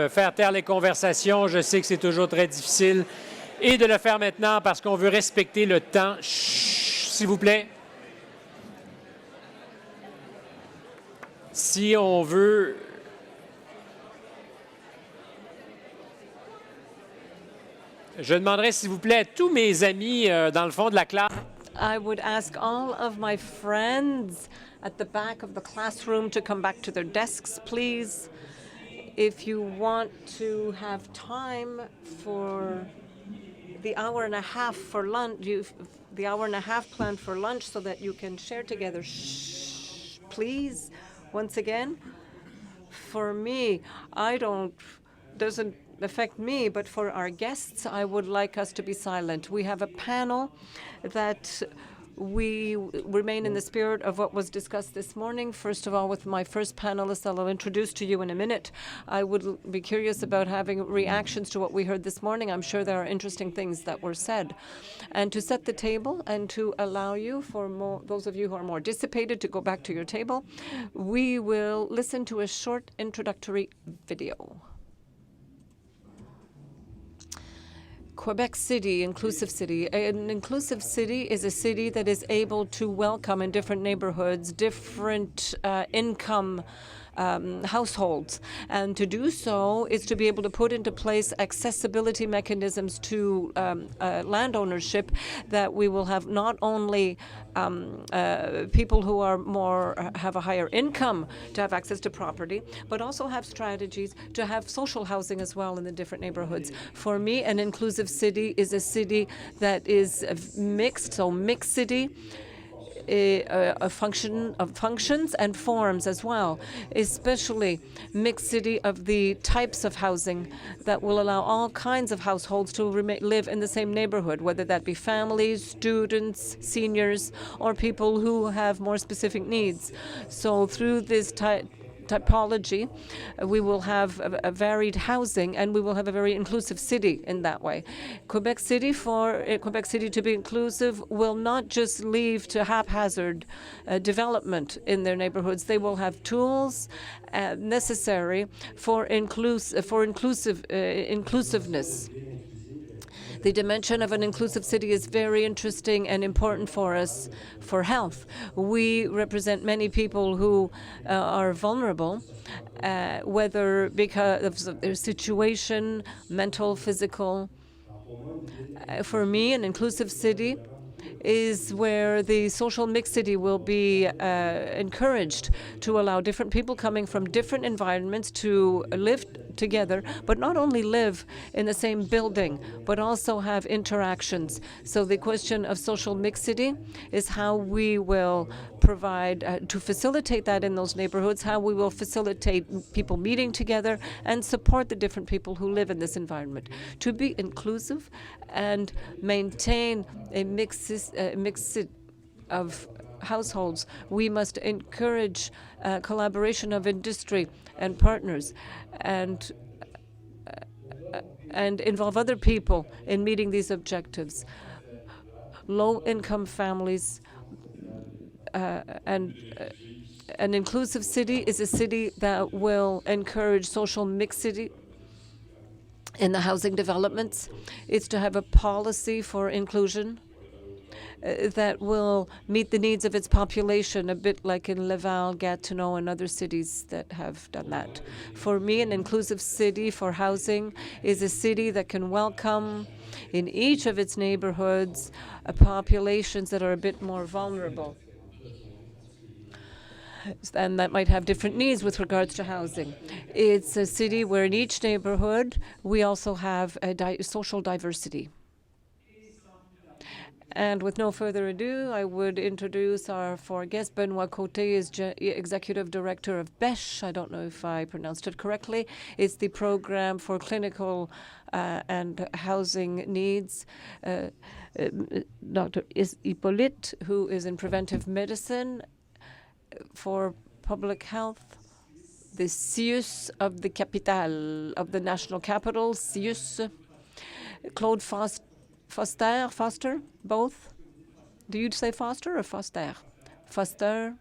faire taire les conversations. Je sais que c'est toujours très difficile. Et de le faire maintenant parce qu'on veut respecter le temps. Chut, s'il vous plaît. Si on veut... Je demanderais, s'il vous plaît, à tous mes amis dans le fond de la classe... I would ask all of my friends at the back of the classroom to come back to their desks, please. If you want to have time for the hour and a half for lunch, the hour and a half planned for lunch so that you can share together. Shh, please. Once again, for me, doesn't affect me, but for our guests, I would like us to be silent. We have a panel that we remain in the spirit of what was discussed this morning. First of all, with my first panelist that I'll introduce to you in a minute, I would be curious about having reactions to what we heard this morning. I'm sure there are interesting things that were said. And to set the table and to allow you, for those of you who are more dissipated, to go back to your table, we will listen to a short introductory video. Quebec City, inclusive city. An inclusive city is a city that is able to welcome in different neighborhoods, different income households. And to do so is to be able to put into place accessibility mechanisms to land ownership, that we will have not only people who are have a higher income to have access to property, but also have strategies to have social housing as well in the different neighborhoods. For me, an inclusive city is a city that is mixed, so mixed city, a function of functions and forms as well, especially mixed city of the types of housing that will allow all kinds of households to live in the same neighborhood, whether that be families, students, seniors, or people who have more specific needs. So through this typology, we will have a varied housing, and we will have a very inclusive city in that way. Quebec City, for Quebec City to be inclusive, will not just leave to haphazard development in their neighborhoods. They will have tools necessary for inclusiveness. The dimension of an inclusive city is very interesting and important for us for health. We represent many people who are vulnerable, whether because of their situation, mental, physical. For me, an inclusive city is where the social mixity will be encouraged, to allow different people coming from different environments to live together, but not only live in the same building, but also have interactions. So the question of social mixity is how we will provide to facilitate that in those neighborhoods, how we will facilitate people meeting together and support the different people who live in this environment. To be inclusive and maintain a mix of households, we must encourage collaboration of industry and partners, and involve other people in meeting these objectives. Low-income families, and an inclusive city is a city that will encourage social mixity in the housing developments. It's to have a policy for inclusion that will meet the needs of its population, a bit like in Laval, Gatineau, and other cities that have done that. For me, an inclusive city for housing is a city that can welcome in each of its neighborhoods populations that are a bit more vulnerable, and that might have different needs with regards to housing. It's a city where in each neighborhood we also have a social diversity. And with no further ado, I would introduce our four guests. Benoit Côté is Executive Director of BESH. I don't know if I pronounced it correctly. It's the Program for Clinical and Housing Needs. Dr. Hippolyte, who is in preventive medicine for public health. The CIUS of the capitale, of the national capital, CIUS. Claude Foster, both? Do you say Foster or Foster? Foster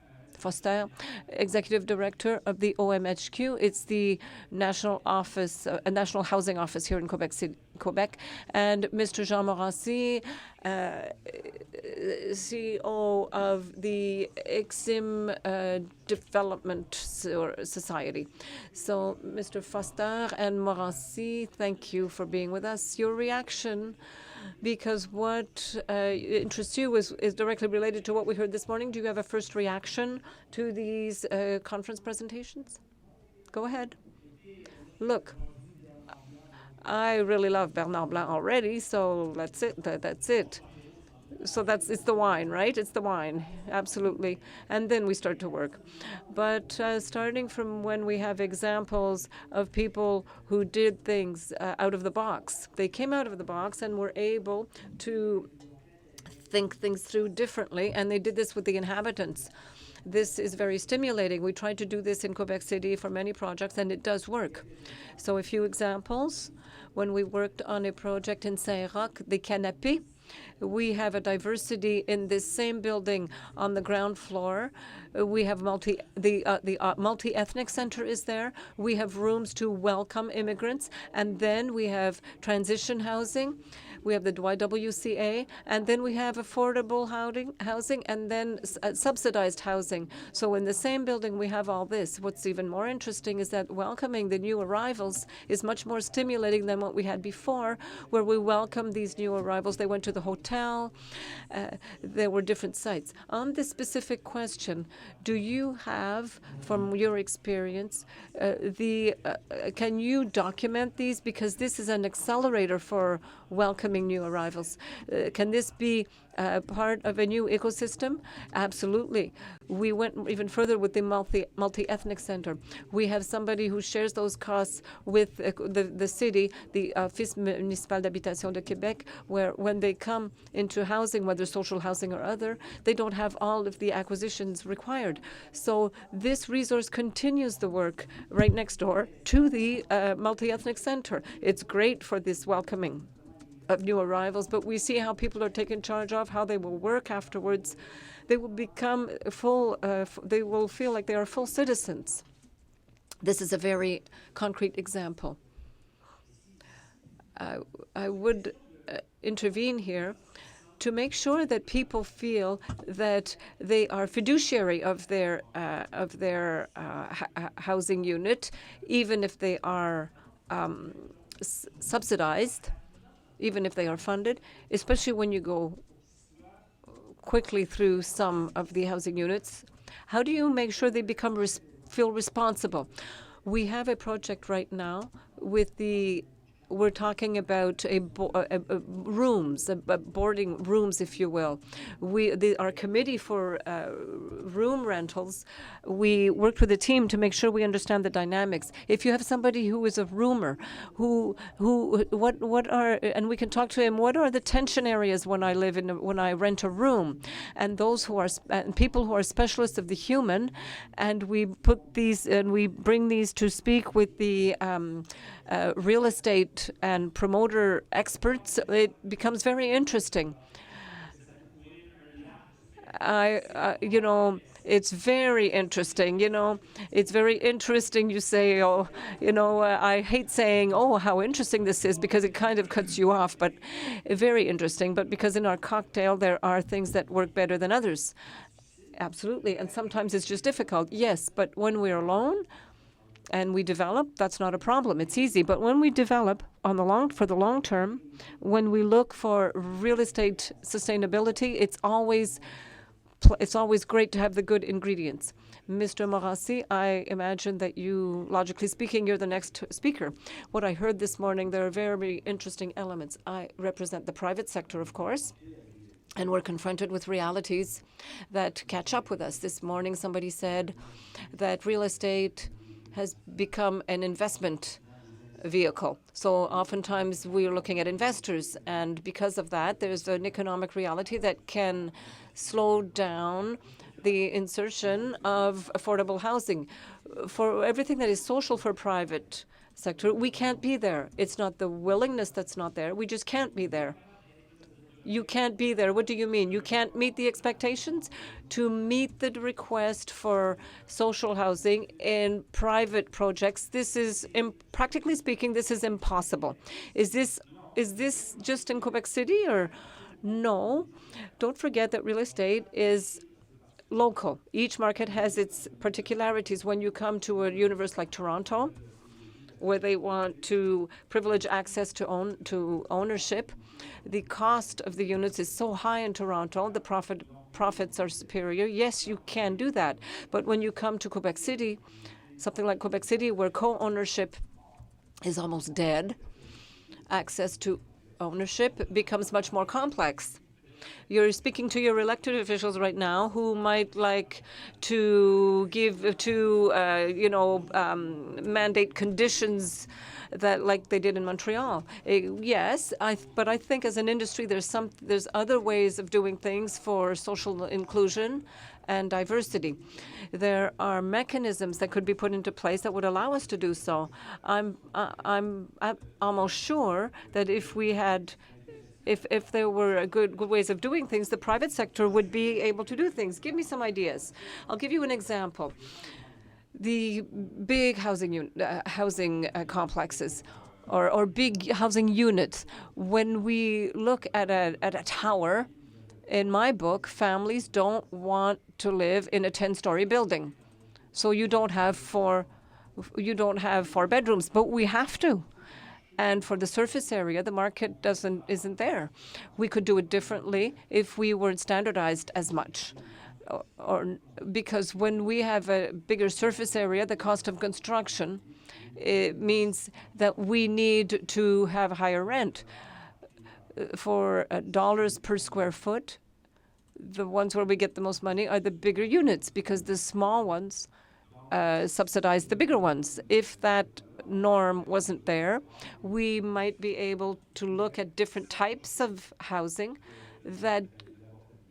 Foster, Executive Director of the OMHQ. It's the national office, national housing office here in Quebec City, Quebec, and Mr. Jean Morancy, CEO of the IXIM Development Society. So, Mr. Foster and Morancy, thank you for being with us. Your reaction, because what interests you is directly related to what we heard this morning. Do you have a first reaction to these conference presentations? Go ahead. Look, I really love Bernard Blanc already, so that's it. That's it. So it's the wine, right? It's the wine, absolutely. And then we start to work. But starting from when we have examples of people who did things out of the box, they came out of the box and were able to think things through differently, and they did this with the inhabitants. This is very stimulating. We tried to do this in Quebec City for many projects, and it does work. So a few examples. When we worked on a project in Saint-Roch, the Canapé, we have a diversity in this same building on the ground floor. We have the multi-ethnic center is there. We have rooms to welcome immigrants, and then we have transition housing. We have the YWCA, and then we have affordable housing, and then subsidized housing. So in the same building, we have all this. What's even more interesting is that welcoming the new arrivals is much more stimulating than what we had before, where we welcomed these new arrivals. They went to the hotel. There were different sites. On this specific question, do you have, from your experience, can you document these? Because this is an accelerator for welcoming new arrivals. Can this be part of a new ecosystem? Absolutely. We went even further with the multi-ethnic center. We have somebody who shares those costs with the city, the Office Municipal d'Habitation de Québec, where when they come into housing, whether social housing or other, they don't have all of the acquisitions required. So this resource continues the work right next door to the multi-ethnic center. It's great for this welcoming of new arrivals, but we see how people are taken charge of, how they will work afterwards. They will become they will feel like they are full citizens. This is a very concrete example. I would intervene here to make sure that people feel that they are fiduciary of their housing unit, even if they are subsidized, even if they are funded, especially when you go quickly through some of the housing units. How do you make sure they feel responsible? We have a project right now with we're talking about boarding rooms, if you will. Our committee for room rentals, we worked with a team to make sure we understand the dynamics. If you have somebody who is a roomer, and we can talk to him, what are the tension areas when I rent a room? And those who are people who are specialists of the human, and we put these and we bring these to speak with the real estate and promoter experts. It becomes very interesting. It's very interesting. It's very interesting. You say, I hate saying, oh, how interesting this is, because it kind of cuts you off, but very interesting. But because in our cocktail, there are things that work better than others. Absolutely. And sometimes it's just difficult. Yes. But when we're alone, and we develop, that's not a problem. It's easy. But when we develop for the long term, when we look for real estate sustainability, it's always great to have the good ingredients. Mr. Morancy, I imagine that you, logically speaking, you're the next speaker. What I heard this morning, there are very interesting elements. I represent the private sector, of course, and we're confronted with realities that catch up with us. This morning, somebody said that real estate has become an investment vehicle. So oftentimes we're looking at investors, and because of that, there's an economic reality that can slow down the insertion of affordable housing. For everything that is social for private sector, we can't be there. It's not the willingness that's not there. We just can't be there. You can't be there. What do you mean? You can't meet the expectations? To meet the request for social housing in private projects, this is, practically speaking, this is impossible. Is this just in Quebec City or no? Don't forget that real estate is local. Each market has its particularities. When you come to a universe like Toronto, where they want to privilege access to ownership, the cost of the units is so high in Toronto, the profits are superior. Yes, you can do that. But when you come to Quebec City, something like Quebec City, where co-ownership is almost dead, access to ownership becomes much more complex. You're speaking to your elected officials right now who might like to mandate conditions that like they did in Montreal. Yes, but I think as an industry there's other ways of doing things for social inclusion and diversity. There are mechanisms that could be put into place that would allow us to do so. I'm almost sure that if there were good ways of doing things, the private sector would be able to do things. Give me some ideas. I'll give you an example. The big housing complexes or big housing units. When we look at a tower, in my book, families don't want to live in a 10-story building. So you don't have four bedrooms, but we have to. And for the surface area, the market isn't there. We could do it differently if we weren't standardized as much. Or because when we have a bigger surface area, the cost of construction, it means that we need to have higher rent. For dollars per square foot, the ones where we get the most money are the bigger units because the small ones subsidize the bigger ones. If that norm wasn't there, we might be able to look at different types of housing that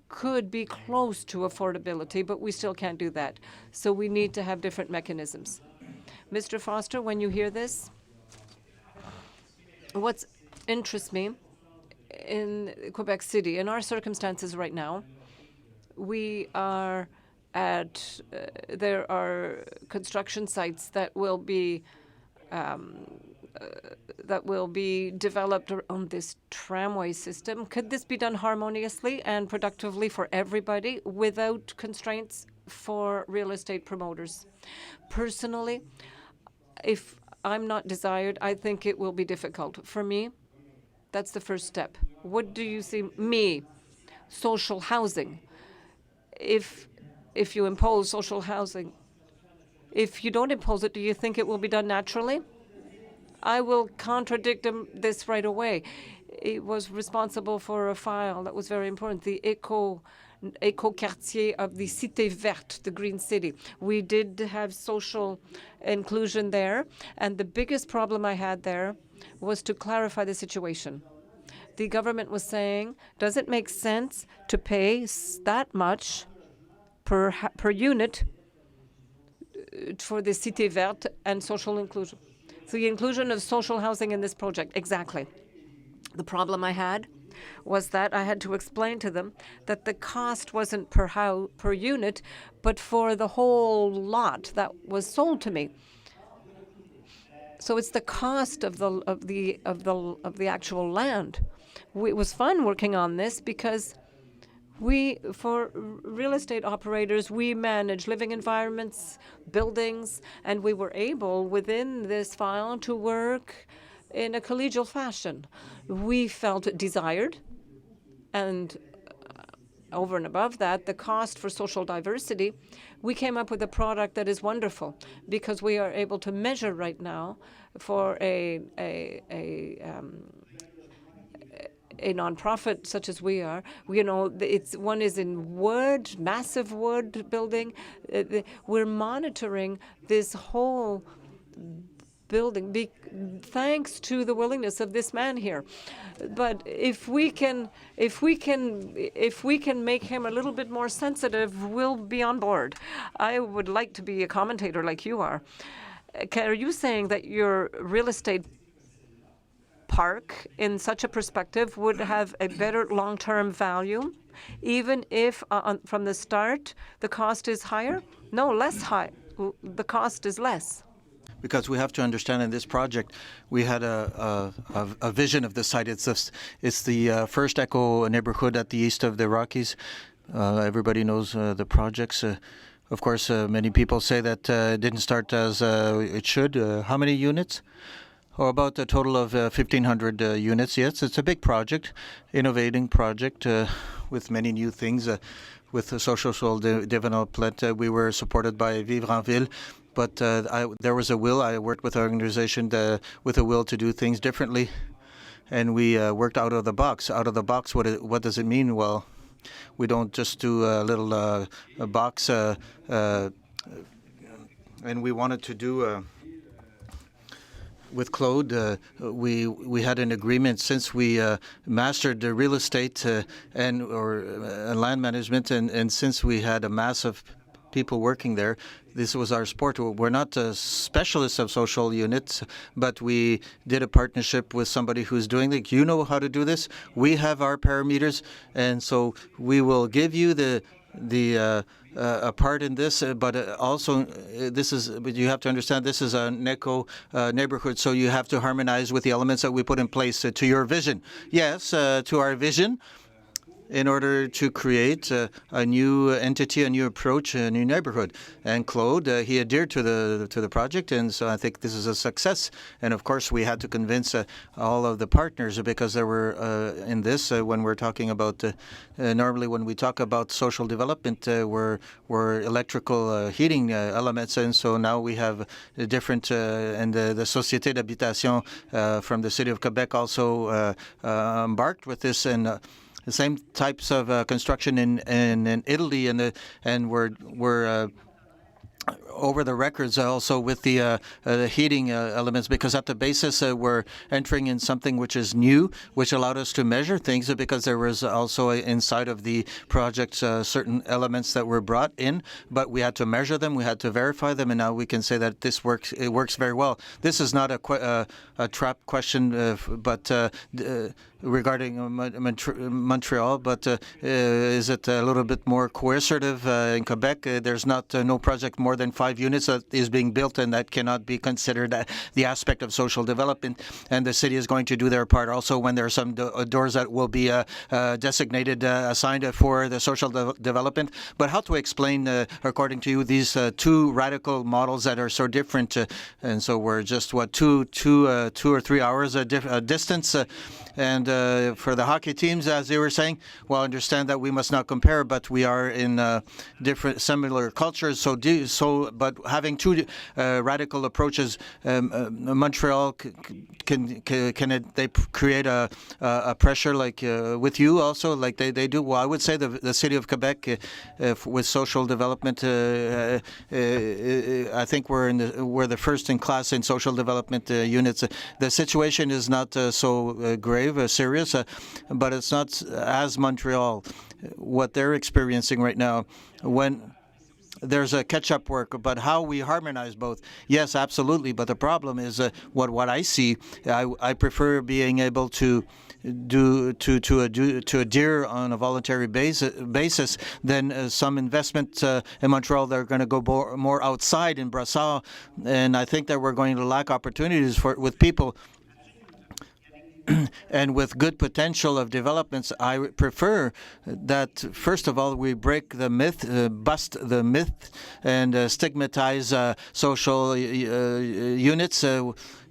could be close to affordability, but we still can't do that. So we need to have different mechanisms. Mr. Foster, when you hear this, what interests me in Quebec City, in our circumstances right now, we are there are construction sites that will be developed around this tramway system. Could this be done harmoniously and productively for everybody without constraints for real estate promoters? Personally, if I'm not desired, I think it will be difficult. For me, that's the first step. What do you see? Me, social housing. If you impose social housing, if you don't impose it, do you think it will be done naturally? I will contradict this right away. It was responsible for a file that was very important, the éco-quartier of the Cité Verte, the Green City. We did have social inclusion there, and the biggest problem I had there was to clarify the situation. The government was saying, does it make sense to pay that much per unit for the Cité Verte and social inclusion? So the inclusion of social housing in this project, exactly. The problem I had was that I had to explain to them that the cost wasn't per unit, but for the whole lot that was sold to me. So it's the cost of the actual land. It was fun working on this because for real estate operators, we manage living environments, buildings, and we were able, within this file, to work in a collegial fashion. We felt desired, and over and above that, the cost for social diversity, we came up with a product that is wonderful because we are able to measure right now for a nonprofit such as we are. One is in wood, massive wood building. We're monitoring this whole building thanks to the willingness of this man here. But if we can make him a little bit more sensitive, we'll be on board. I would like to be a commentator like you are. Are you saying that your real estate park in such a perspective would have a better long-term value, even if from the start the cost is higher? No, less high. The cost is less. Because we have to understand in this project, we had a vision of the site. It's the first eco neighborhood at the east of the Rockies. Everybody knows the projects. Of course, many people say that it didn't start as it should. How many units? Or about a total of 1,500 units. Yes, it's a big project, innovating project with many new things. With the social development, we were supported by Vivre en Ville. But there was a will. I worked with an organization with a will to do things differently, and we worked out of the box. Out of the box, what does it mean? Well, we don't just do a little a box, and we wanted to do. With Claude, we had an agreement since we mastered the real estate or land management, and since we had a mass of people working there. This was our sport. We're not specialists of social units, but we did a partnership with somebody who's doing it. You know how to do this. We have our parameters, and so we will give you a part in this, but also but you have to understand this is an eco neighborhood, so you have to harmonize with the elements that we put in place to your vision. Yes, to our vision, in order to create a new entity, a new approach, a new neighborhood. And Claude, he adhered to the project, and so I think this is a success. And of course, we had to convince all of the partners, because there were in this when we're talking about normally when we talk about social development, we're electrical heating elements, and so now we have different and the Société d'habitation from the city of Quebec also embarked with this, and the same types of construction in Italy, and we're over the records also with the heating elements, because at the basis we're entering in something which is new, which allowed us to measure things, because there was also inside of the project certain elements that were brought in, but we had to measure them, we had to verify them, and now we can say that this works. It works very well. This is not a trap question, but regarding Montreal, but is it a little bit more coercive in Quebec? There's not no project more than 5 units that is being built, and that cannot be considered the aspect of social development. And the city is going to do their part also when there are some doors that will be designated, assigned for the social development. But how to explain, according to you, these two radical models that are so different? And so we're just, two or 3 hours distance. And for the hockey teams, as they were saying, well, understand that we must not compare, but we are in different, similar cultures. But having two radical approaches, Montreal they create a pressure like with you also, like they do. Well, I would say the city of Quebec with social development. I think we're the first in class in social development units. The situation is not so grave. Serious, but it's not as Montreal, what they're experiencing right now, when there's a catch-up work, but how we harmonize both. Yes, absolutely, but the problem is what I see, I prefer being able to adhere on a voluntary basis than some investment in Montreal that are going to go more outside in Brassard, and I think that we're going to lack opportunities with people. And with good potential of developments, I prefer that, first of all, we break the myth, bust the myth, and stigmatize social units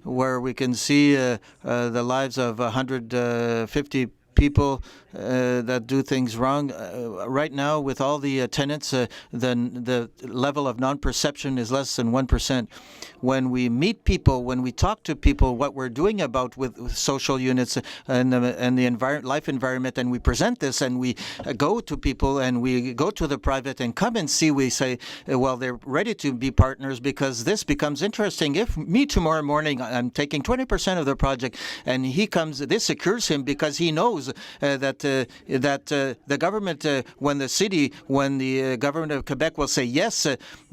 where we can see the lives of 150 people that do things wrong. Right now, with all the tenants, the level of non-perception is less than 1%. When we meet people, when we talk to people, what we're doing about with social units and the life environment, and we present this, and we go to people, and we go to the private and come and see, we say, well, they're ready to be partners, because this becomes interesting. If me tomorrow morning, I'm taking 20% of the project, and he comes, this secures him, because he knows that the government, when the government of Quebec will say yes,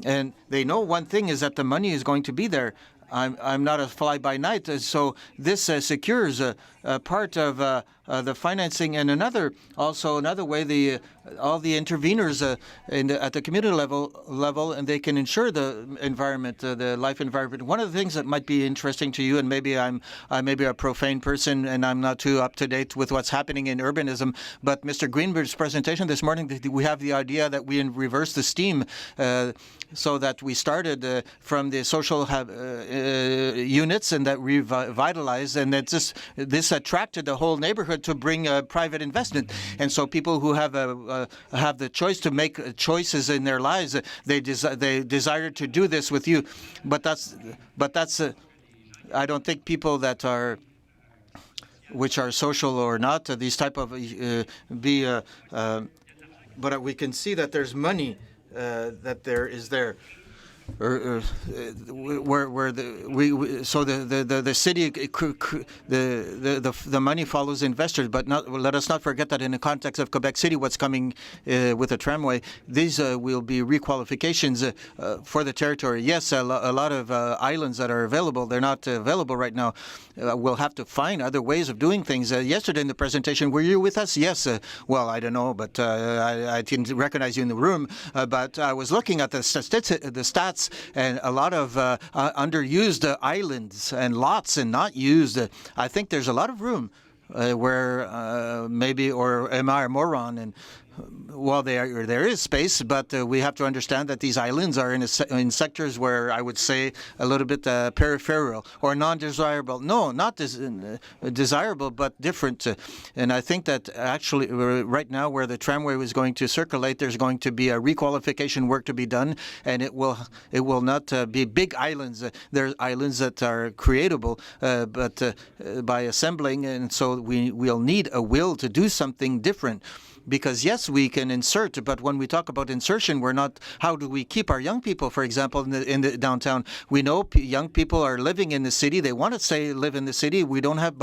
and they know one thing is that the money is going to be there. I'm not a fly-by-night, so this secures a part of the financing. And another way, all the interveners at the community level, and they can ensure the environment, the life environment. One of the things that might be interesting to you, and maybe I'm maybe a profane person and I'm not too up to date with what's happening in urbanism, but Mr. Greenberg's presentation this morning, we have the idea that we reverse the steam, so that we started from the social units and that revitalized, and that this attracted the whole neighborhood to bring private investment. And so people who have the choice to make choices in their lives, they desire to do this with you. But that's I don't think people that are which are social or not, these type of but we can see that there's money that there is there. Where the city, the money follows investors, but let us not forget that in the context of Quebec City, what's coming with the tramway, these will be requalifications for the territory. Yes, a lot of islands that are available, they're not available right now. We'll have to find other ways of doing things. Yesterday in the presentation, were you with us? Yes. Well, I don't know, but I didn't recognize you in the room. But I was looking at the stats, and a lot of underused islands and lots and not used. I think there's a lot of room where maybe, or am I a moron? And well, there is space, but we have to understand that these islands are in sectors where I would say a little bit peripheral or non-desirable. No, not desirable, but different. And I think that actually right now where the tramway is going to circulate, there's going to be a requalification work to be done, and it will not be big islands. There's islands that are creatable, but by assembling, and so we'll need a will to do something different. Because yes, we can insert, but when we talk about insertion, we're not. How do we keep our young people, for example, in the downtown? We know young people are living in the city. They want to live in the city. We don't have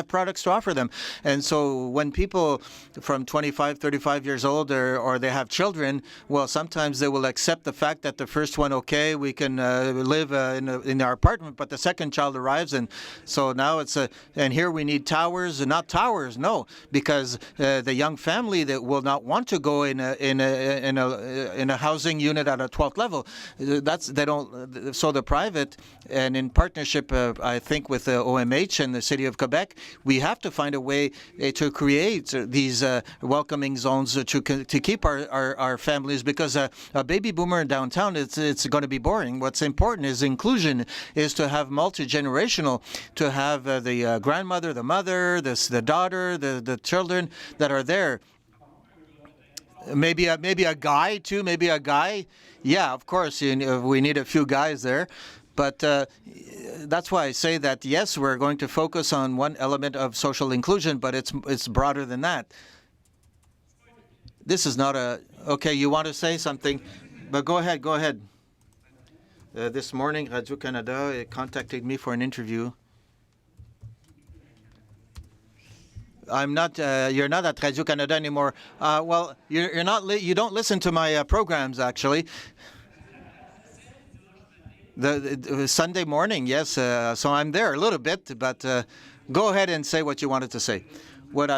products to offer them. And so when people from 25, 35 years old, or they have children, well, sometimes they will accept the fact that the first one, okay, we can live in our apartment, but the second child arrives, and so now it's and here we need towers, and not towers, no, because the young family that will not want to go in a housing unit at a 12th level. They don't. So the private, and in partnership, I think with OMH and the City of Quebec, we have to find a way to create these welcoming zones to keep our families, because a baby boomer in downtown, it's going to be boring. What's important is inclusion, is to have multi-generational, to have the grandmother, the mother, the daughter, the children that are there. Maybe a guy too. Maybe a guy. Yeah, of course. We need a few guys there, but that's why I say that yes, we're going to focus on one element of social inclusion, but it's broader than that. This is not a okay. You want to say something, but go ahead. Go ahead. This morning, Radio-Canada contacted me for an interview. I'm not. You're not at Radio-Canada anymore. Well, you're not. You don't listen to my programs, actually. The Sunday morning, yes. So I'm there a little bit, but go ahead and say what you wanted to say. What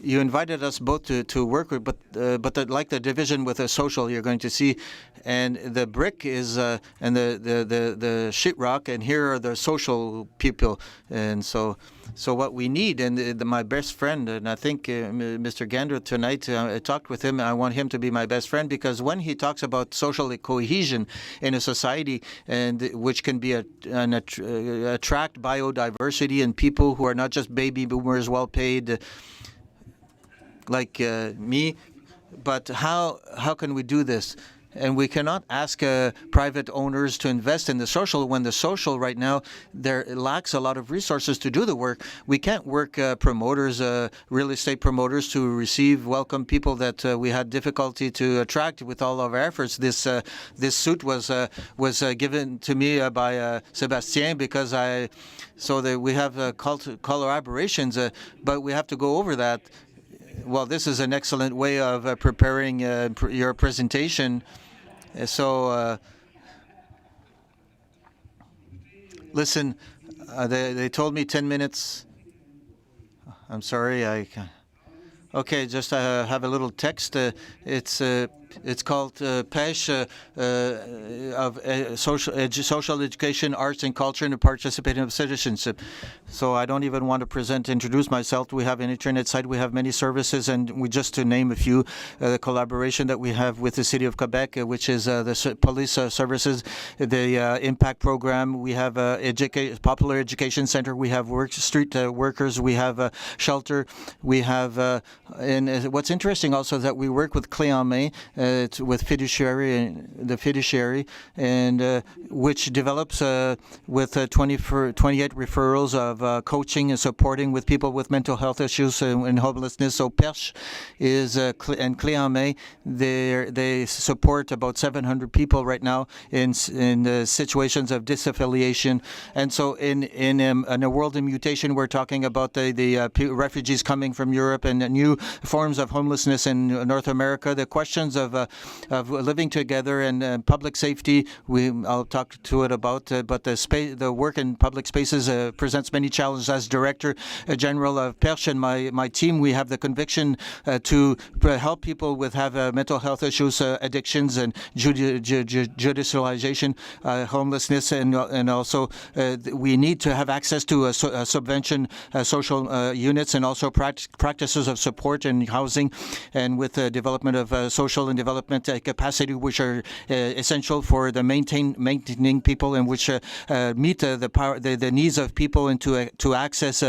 you invited us both to work with, but like the division with the social, you're going to see, and the brick is and the sheetrock, and here are the social people, and so what we need, and my best friend, and I think Mr. Gander tonight, I talked with him. I want him to be my best friend, because when he talks about social cohesion in a society, and which can be attract biodiversity and people who are not just baby boomers, well paid, like me, but how can we do this? And we cannot ask private owners to invest in the social when the social right now there lacks a lot of resources to do the work. We can't work promoters, real estate promoters, to welcome people that we had difficulty to attract with all of our efforts. This suit was given to me by Sébastien, because we have collaborations, but we have to go over that. Well, this is an excellent way of preparing your presentation. So Listen, they told me 10 minutes. I'm sorry. Okay, just have a little text. It's called Pêche of social education, arts and culture, and the participating citizenship. So I don't even want to introduce myself. We have an internet site. We have many services, and just to name a few, the collaboration that we have with the City of Quebec, which is the police services, the impact program. We have popular education center. We have street workers. We have shelter. We have, and what's interesting also is that we work with Clé en Main, with the fiduciary, and which develops with 28 referrals of coaching and supporting with people with mental health issues and homelessness. So Perche is and Clé en Main, they support about 700 people right now in situations of disaffiliation. And so in a world in mutation, we're talking about the refugees coming from Europe and new forms of homelessness in North America. The questions of living together and public safety, I'll talk to it about, but the work in public spaces presents many challenges. As Director General of Perche and my team, we have the conviction to help people have mental health issues, addictions, and judicialization, homelessness, and also we need to have access to subvention social units and also practices of support and housing, and with the development of social and development capacity, which are essential for the maintaining people, and which meet the needs of people, and to access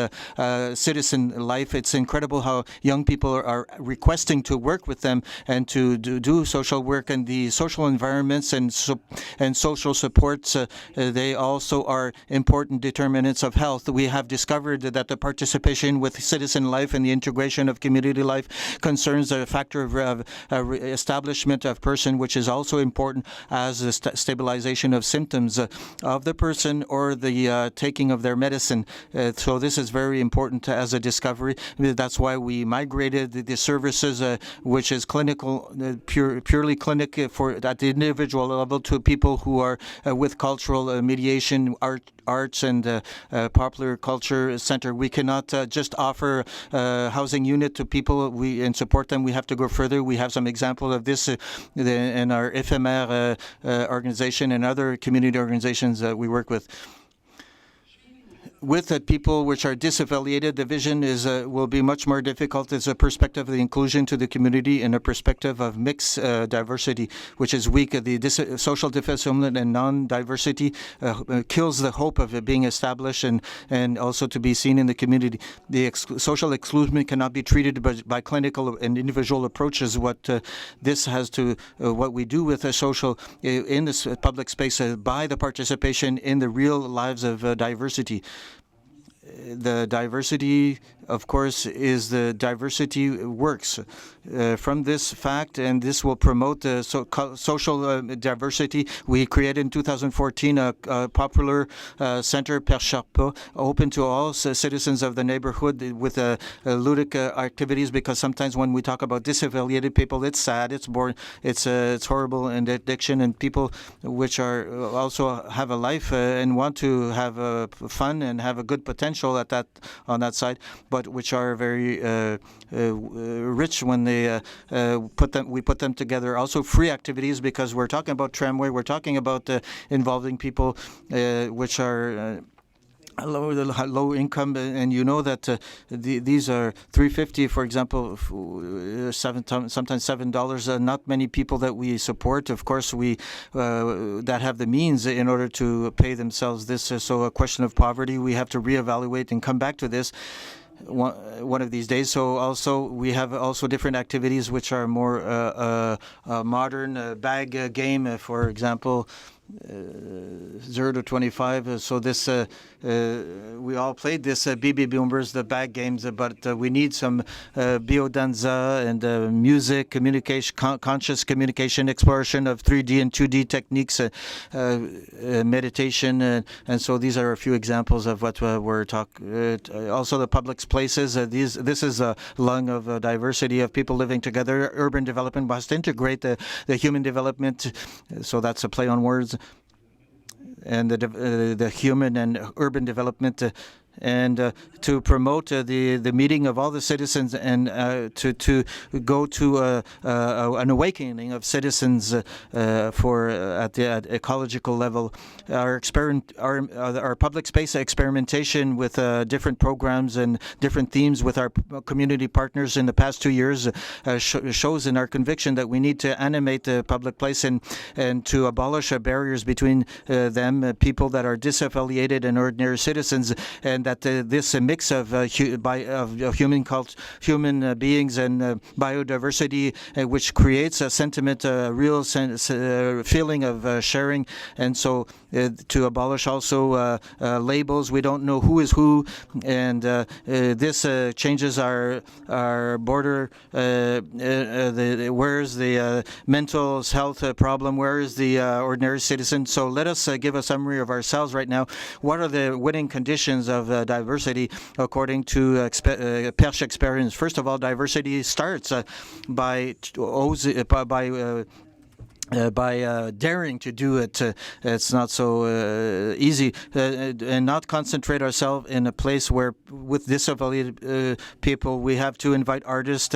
citizen life. It's incredible how young people are requesting to work with them and to do social work, and the social environments and social supports. They also are important determinants of health. We have discovered that the participation with citizen life and the integration of community life concerns a factor of establishment of person, which is also important as the stabilization of symptoms of the person or the taking of their medicine. So this is very important as a discovery. That's why we migrated the services, which is clinical, purely clinic at the individual level, to people who are with cultural mediation, arts, and popular culture center. We cannot just offer housing unit to people and support them. We have to go further. We have some examples of this in our Ephemer organization and other community organizations that we work with. With people which are disaffiliated, the vision will be much more difficult. It's a perspective of the inclusion to the community and a perspective of mixed diversity, which is weak. The social disaffiliation and non-diversity kills the hope of it being established and also to be seen in the community. The social exclusion cannot be treated by clinical and individual approaches. What this has to, what we do with social in this public space by the participation in the real lives of diversity. The diversity, of course, is the diversity works. From this fact, and this will promote social diversity, we created in 2014 a popular center, Perche, open to all citizens of the neighborhood with ludic activities, because sometimes when we talk about disaffiliated people, it's sad, it's boring, it's horrible, and addiction, and people which are also have a life and want to have fun and have a good potential on that side, but which are very rich when they we put them together. Also free activities, because we're talking about tramway, we're talking about involving people which are low income, and you know that these are $3.50, for example, sometimes $7. Not many people that we support, of course, we that have the means in order to pay themselves. This is so a question of poverty. We have to reevaluate and come back to this one of these days. So also we have also different activities which are more modern, bag game, for example. 0 to 25. So this we all played this BB Boomers, the bag games, but we need some biodanza and music, communication, conscious communication, exploration of 3D and 2D techniques, meditation, and so these are a few examples of what we're talking. Also the public places. This is a lung of diversity of people living together. Urban development must integrate the human development. So that's a play on words. and the human and urban development, and to promote the meeting of all the citizens, and to go to an awakening of citizens at the ecological level. Our public space experimentation with different programs and different themes with our community partners in the past 2 years shows in our conviction that we need to animate the public place and to abolish barriers between them, people that are disaffiliated and ordinary citizens, and that this mix of human beings and biodiversity, which creates a sentiment, a real feeling of sharing, and so to abolish also labels. We don't know who is who, and this changes our border. Where is the mental health problem? Where is the ordinary citizen? So let us give a summary of ourselves right now. What are the winning conditions of diversity according to Perche experience? First of all, diversity starts by daring to do it. It's not so easy, and not concentrate ourselves in a place where with disaffiliated people. We have to invite artists,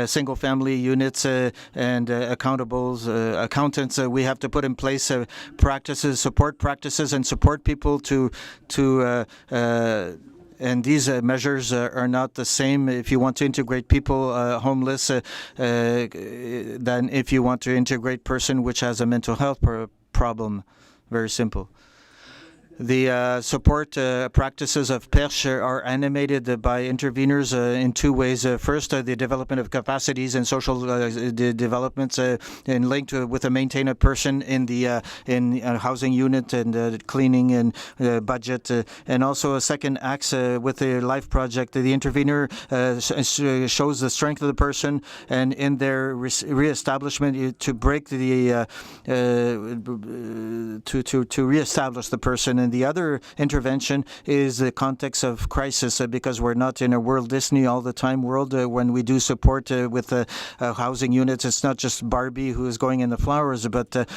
single family units, and accountants. We have to put in place support practices, and support people to and these measures are not the same if you want to integrate people homeless than if you want to integrate person which has a mental health problem. Very simple. The support practices of Perche are animated by interveners in two ways. First, the development of capacities and social developments and linked with a maintained person in the housing unit and cleaning and budget. And also a second axe with the LIFE project. The intervener shows the strength of the person, and in their reestablishment to break the to reestablish the person. And the other intervention is the context of crisis, because we're not in a World Disney all the time world. When we do support with housing units, it's not just Barbie who is going in the flowers, but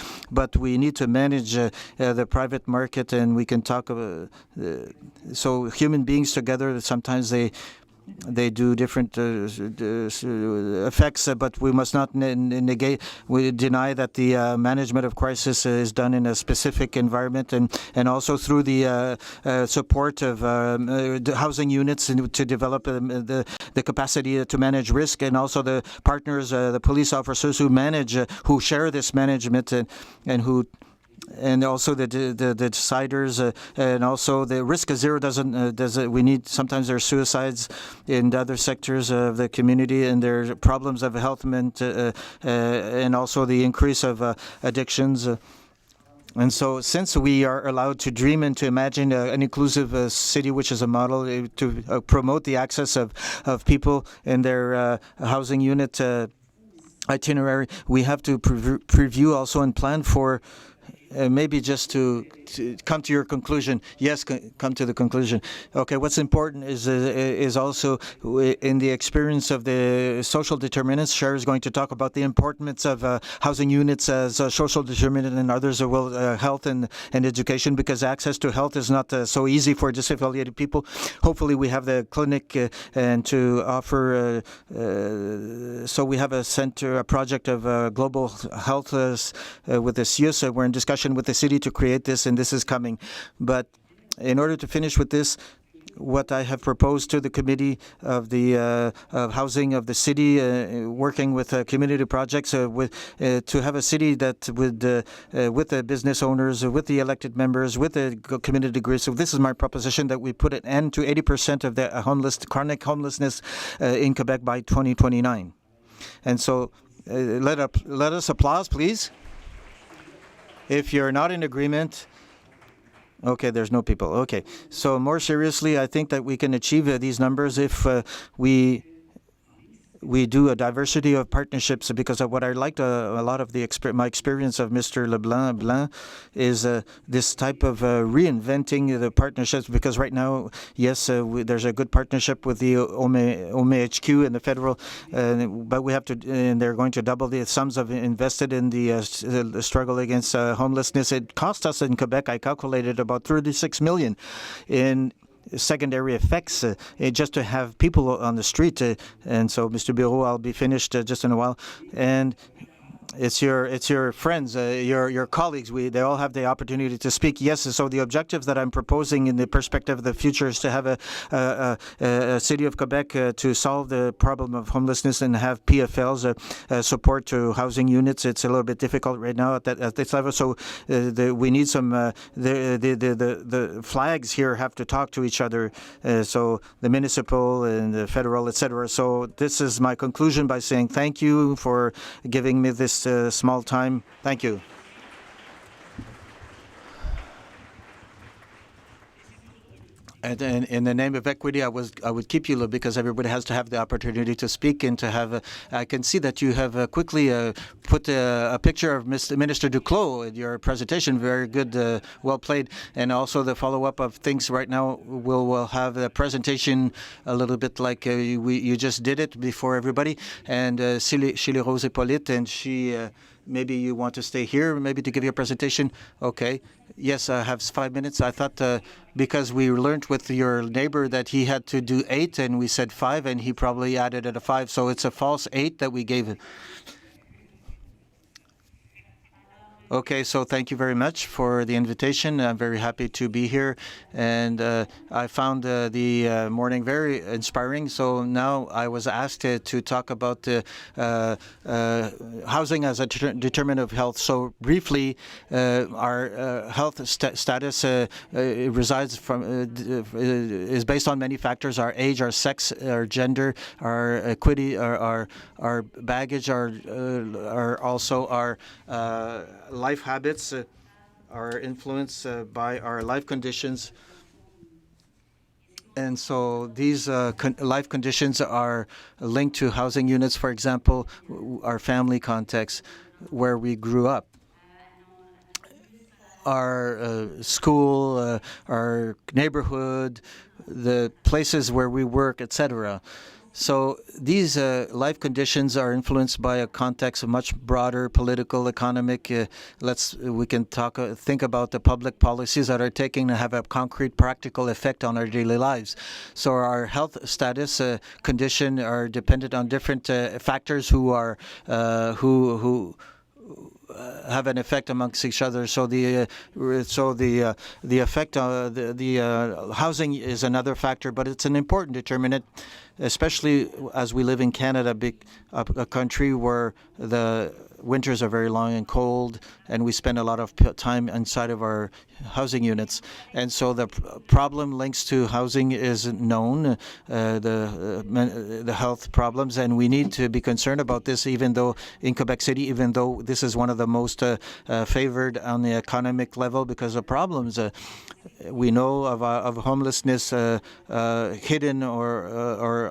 we need to manage the private market, and we can talk about so human beings together. Sometimes they do different effects, but we must not deny that the management of crisis is done in a specific environment, and also through the support of housing units to develop the capacity to manage risk, and also the partners, the police officers who share this management, and also the deciders, and also the risk of zero doesn't. We need, sometimes there are suicides in other sectors of the community, and there are problems of health, and also the increase of addictions. And so, since we are allowed to dream and to imagine an inclusive city, which is a model to promote the access of people in their housing unit itinerary, we have to preview also and plan for. Maybe just to come to your conclusion. Yes, come to the conclusion. Okay, what's important is also in the experience of the social determinants. Cher is going to talk about the importance of housing units as a social determinant, and others will health and education, because access to health is not so easy for disaffiliated people. Hopefully we have the clinic and to offer, so we have a project of global health with the CIUS. We're in discussion with the city to create this, and this is coming. But in order to finish with this, what I have proposed to the committee of the housing of the city, working with community projects, to have a city that would, with the business owners, with the elected members, with the community groups. So this is my proposition, that we put an end to 80% of the chronic homelessness in Quebec by 2029. And so let us applause, please. If you're not in agreement, okay, there's no people. Okay, so more seriously, I think that we can achieve these numbers if we we do a diversity of partnerships, because of what I liked a lot of my experience of Mr. Leblanc is this type of reinventing the partnerships, because right now, yes, there's a good partnership with the OMHQ and the federal, but we have to, and they're going to double the sums of invested in the struggle against homelessness. It cost us in Quebec, I calculated, about 36 million in secondary effects just to have people on the street. And so, Mr. Bureau, I'll be finished just in a while. And it's your friends, your colleagues. They all have the opportunity to speak. Yes, so the objectives that I'm proposing in the perspective of the future is to have a city of Quebec to solve the problem of homelessness and have PFLs support to housing units. It's a little bit difficult right now at this level. So we need some. The flags here have to talk to each other. So the municipal and the federal, etc. So this is my conclusion by saying thank you for giving me this small time. Thank you. And in the name of equity, I would keep you, because everybody has to have the opportunity to speak and to have. I can see that you have quickly put a picture of Minister Duclos in your presentation. Very good, well played, and also the follow-up of things. Right now, we'll have the presentation a little bit like you just did it before everybody. And Shirley Rose Hippolyte, and she. Maybe you want to stay here, maybe to give your presentation. Okay. Yes, I have 5 minutes. I thought because we learned with your neighbor that he had to do 8 and we said 5, and he probably added it a 5. So it's a false 8 that we gave him. Okay, so thank you very much for the invitation. I'm very happy to be here, and I found the morning very inspiring. So now I was asked to talk about housing as a determinant of health. So briefly, our health status resides is based on many factors: our age, our sex, our gender, our equity, our baggage, our also our life habits are influenced by our life conditions. And so these life conditions are linked to housing units, for example, our family context, where we grew up, our school, our neighborhood, the places where we work, etc. So these life conditions are influenced by a context of much broader political, economic. We can think about the public policies that are taking to have a concrete, practical effect on our daily lives. So our health status condition are dependent on different factors who have an effect amongst each other. So the effect of the housing is another factor, but it's an important determinant, especially as we live in Canada, a country where the winters are very long and cold, and we spend a lot of time inside of our housing units. And so the problem links to housing is known, the health problems, and we need to be concerned about this, even though in Quebec City, even though this is one of the most favored on the economic level because of problems. We know of homelessness hidden or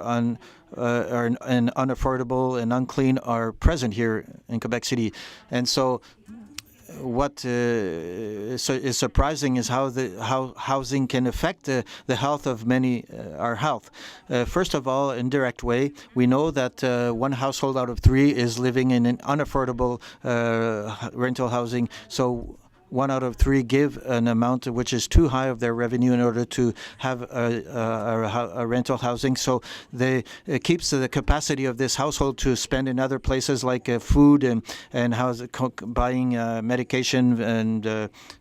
unaffordable and unclean are present here in Quebec City. And so what is surprising is how housing can affect the health of many, our health. First of all, indirect way, we know that 1 household out of 3 is living in an unaffordable rental housing. So 1 out of 3 give an amount which is too high of their revenue in order to have a rental housing. So it keeps the capacity of this household to spend in other places like food and buying medication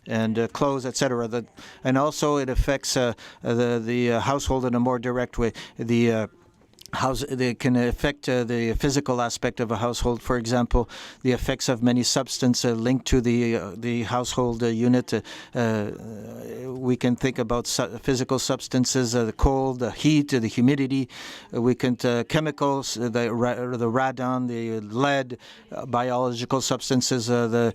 and clothes, etc. And also it affects the household in a more direct way. They can affect the physical aspect of a household. For example, the effects of many substances linked to the household unit. We can think about physical substances, the cold, the heat, the humidity. We can chemicals, the radon, the lead, biological substances, the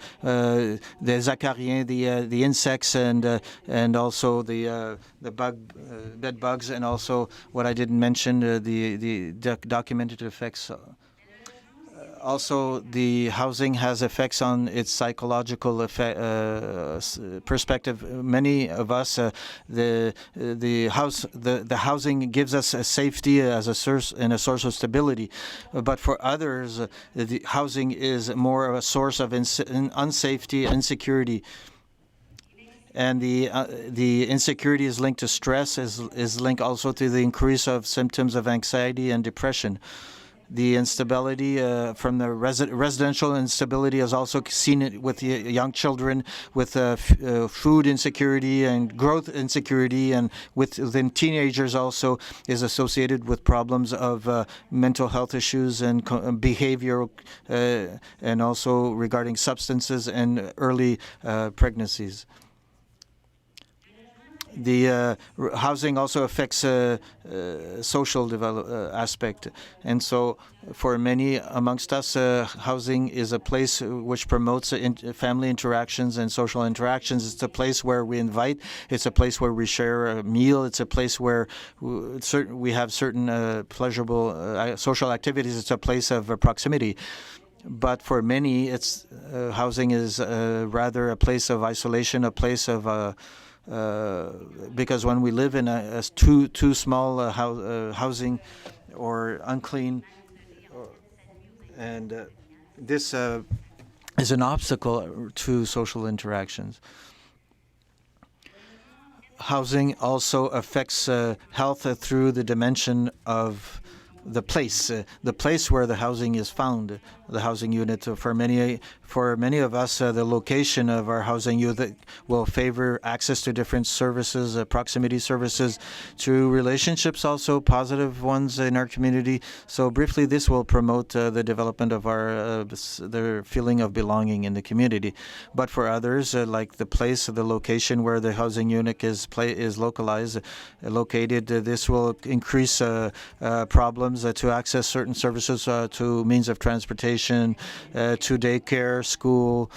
acariens, the insects, and also the bed bugs, and also what I didn't mention, the the documented effects. Also, the housing has effects on its psychological perspective. Many of us, the housing gives us a safety as a source and a source of stability, but for others, the housing is more of a source of unsafety, insecurity. And the insecurity is linked to stress, is linked also to the increase of symptoms of anxiety and depression. The instability from the residential instability is also seen with young children, with food insecurity and growth insecurity, and within teenagers also is associated with problems of mental health issues and behavioral, and also regarding substances and early pregnancies. The housing also affects social aspect, and so for many amongst us, housing is a place which promotes family interactions and social interactions. It's a place where we invite. It's a place where we share a meal. It's a place where we have certain pleasurable social activities. It's a place of proximity. But for many, it's housing is rather a place of isolation, a place of because when we live in a too small housing or unclean, and this is an obstacle to social interactions. Housing also affects health through the dimension of the place where the housing is found, the housing unit. For many of us, the location of our housing unit will favor access to different services, proximity services, to relationships, also positive ones in our community. So briefly, this will promote the development of the feeling of belonging in the community. But for others, like the place, the location where the housing unit is located, this will increase problems to access certain services, to means of transportation, to daycare, school,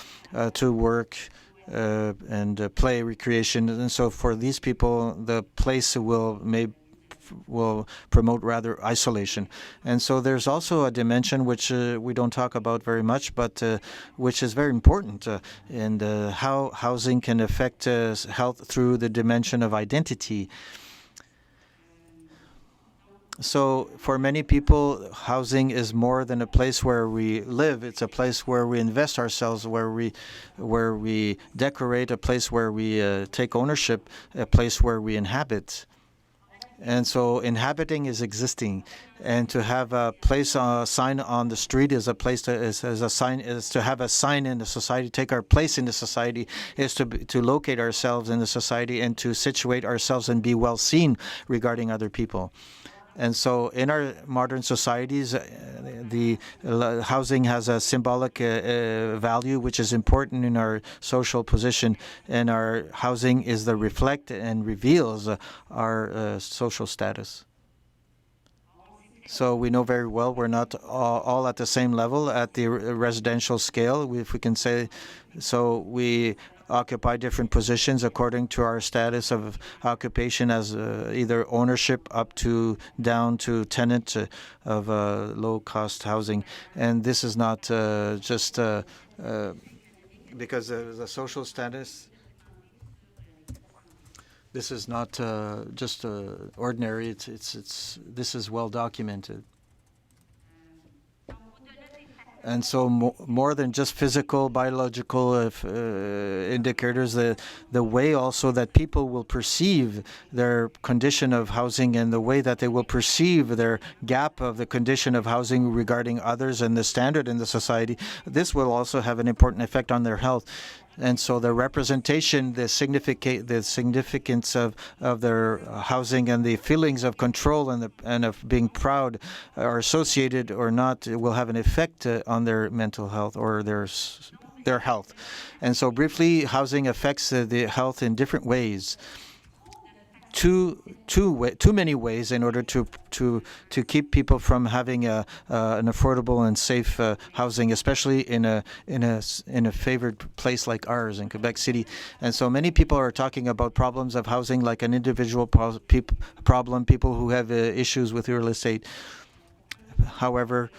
to work, and play, recreation. And so for these people, the place will promote rather isolation. And so there's also a dimension which we don't talk about very much, but which is very important, and how housing can affect health through the dimension of identity. So for many people, housing is more than a place where we live. It's a place where we invest ourselves, where we decorate, a place where we take ownership, a place where we inhabit. And so inhabiting is existing, and to have a place, sign on the street is a place to have a sign in the society. Take our place in the society is to locate ourselves in the society and to situate ourselves and be well seen regarding other people. And so in our modern societies, the housing has a symbolic value, which is important in our social position. And our housing is the reflect and reveals our social status. So we know very well we're not all at the same level at the residential scale, if we can say. So we occupy different positions according to our status of occupation as either ownership up to down to tenant of low-cost housing. And this is not just because the social status. This is not just ordinary. This is well documented. And so more than just physical, biological indicators, the way also that people will perceive their condition of housing and the way that they will perceive their gap of the condition of housing regarding others and the standard in the society, this will also have an important effect on their health. And so the representation, the significance of their housing and the feelings of control and of being proud are associated or not will have an effect on their mental health or their health. And so briefly, housing affects the health in different ways. too many ways in order to keep people from having an affordable and safe housing, especially in a favored place like ours in Quebec City. And so many people are talking about problems of housing like an individual problem, people who have issues with real estate. However,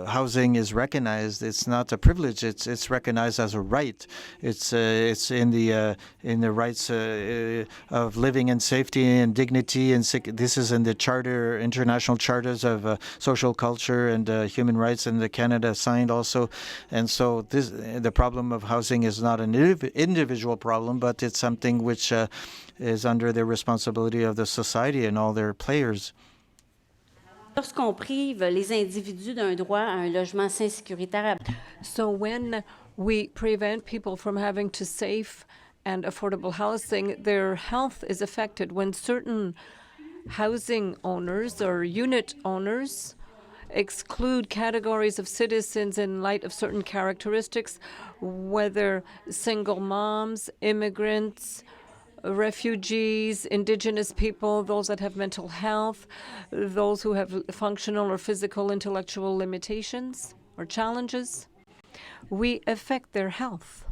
housing is recognized. It's not a privilege. It's recognized as a right. It's in the rights of living in safety and dignity. And this is in the charter, international charters of social culture and human rights, and the Canada signed also. And so the problem of housing is not an individual problem, but it's something which is under the responsibility of the society and all their players. Lorsqu'on prive les individus d'un droit à un logement sain et sécuritaire. So when we prevent people from having to safe and affordable housing, their health is affected. When certain housing owners or unit owners exclude categories of citizens in light of certain characteristics, whether single moms, immigrants, refugees, indigenous people, those that have mental health, those who have functional or physical intellectual limitations or challenges, we affect their health.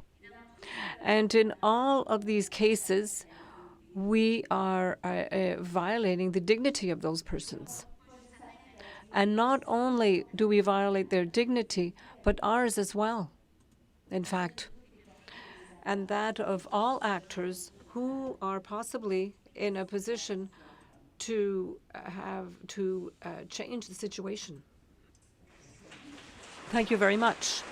And in all of these cases, we are violating the dignity of those persons. And not only do we violate their dignity, but ours as well, in fact, and that of all actors who are possibly in a position to change the situation. Thank you very much.